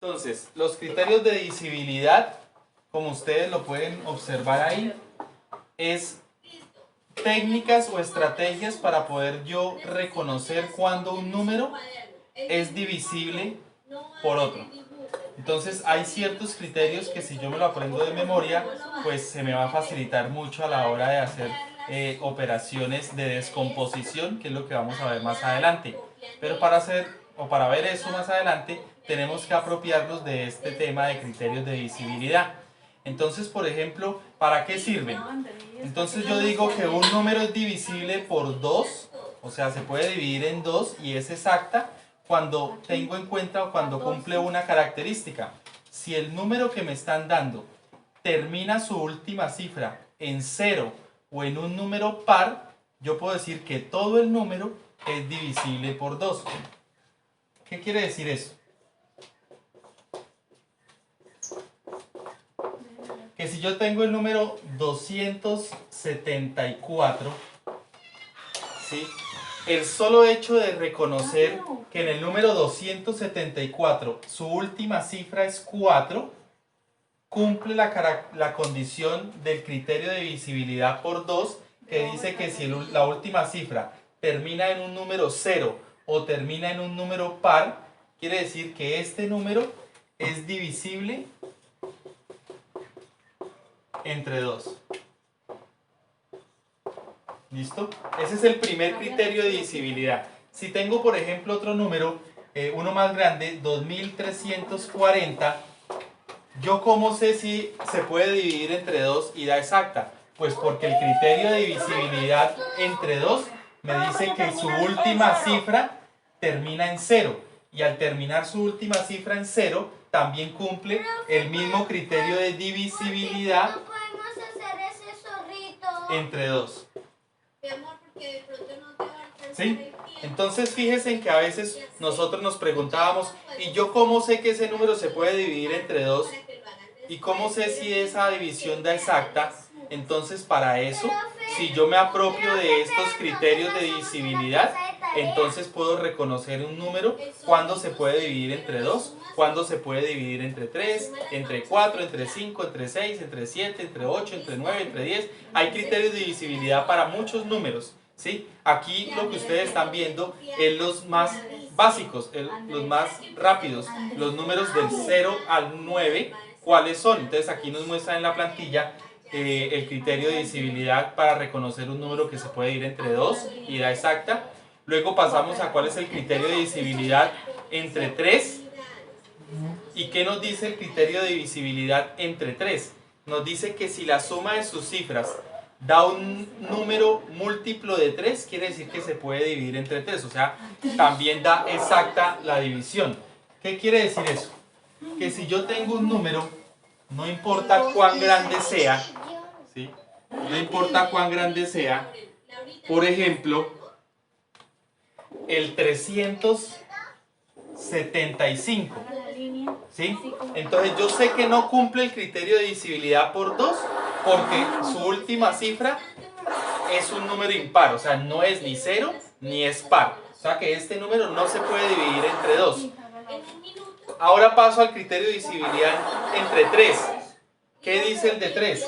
Entonces, los criterios de divisibilidad, como ustedes lo pueden observar ahí, es técnicas o estrategias para poder yo reconocer cuando un número es divisible por otro. Entonces hay ciertos criterios que si yo me lo aprendo de memoria, pues se me va a facilitar mucho a la hora de hacer operaciones de descomposición, que es lo que vamos a ver más adelante. Pero para ver eso más adelante, tenemos que apropiarnos de este tema de criterios de divisibilidad. Entonces, por ejemplo, ¿para qué sirven? Entonces yo digo que un número es divisible por 2, o sea, se puede dividir en 2 y es exacta cuando tengo en cuenta o cuando cumple una característica. Si el número que me están dando termina su última cifra en 0 o en un número par, yo puedo decir que todo el número es divisible por 2. ¿Qué quiere decir eso? Que si yo tengo el número 274, ¿sí? El solo hecho de reconocer que en el número 274 su última cifra es 4, cumple la condición del criterio de divisibilidad por 2, que dice que si la última cifra termina en un número 0 o termina en un número par, quiere decir que este número es divisible entre 2. ¿Listo? Ese es el primer criterio de divisibilidad. Si tengo, por ejemplo, otro número, uno más grande, 2340, ¿yo cómo sé si se puede dividir entre 2 y da exacta? Pues porque el criterio de divisibilidad entre 2 me dice que su última cifra termina en 0. Y al terminar su última cifra en 0, también cumple el mismo criterio de divisibilidad entre 2. ¿Sí? Entonces fíjense en que a veces nosotros nos preguntábamos, ¿y yo cómo sé que ese número se puede dividir entre 2? ¿Y cómo sé si esa división da exacta? Entonces para eso, si yo me apropio de estos criterios de divisibilidad, entonces puedo reconocer un número cuando se puede dividir entre 2, cuando se puede dividir entre 3, entre 4, entre 5, entre 6, entre 7, entre 8, entre 9, entre 10. Hay criterios de divisibilidad para muchos números, ¿sí? Aquí lo que ustedes están viendo es los más básicos, los más rápidos, los números del 0 al 9, ¿cuáles son? Entonces aquí nos muestra en la plantilla el criterio de divisibilidad para reconocer un número que se puede dividir entre 2 y da exacta. Luego pasamos a cuál es el criterio de divisibilidad entre 3. ¿Y qué nos dice el criterio de divisibilidad entre 3? Nos dice que si la suma de sus cifras da un número múltiplo de 3, quiere decir que se puede dividir entre 3. O sea, también da exacta la división. ¿Qué quiere decir eso? Que si yo tengo un número, no importa cuán grande sea, ¿sí? No importa cuán grande sea, por ejemplo, el 375, ¿sí? Entonces yo sé que no cumple el criterio de divisibilidad por 2 porque su última cifra es un número impar, o sea, no es ni 0 ni es par. O sea que este número no se puede dividir entre 2. Ahora paso al criterio de divisibilidad entre 3. ¿Qué dice el de 3?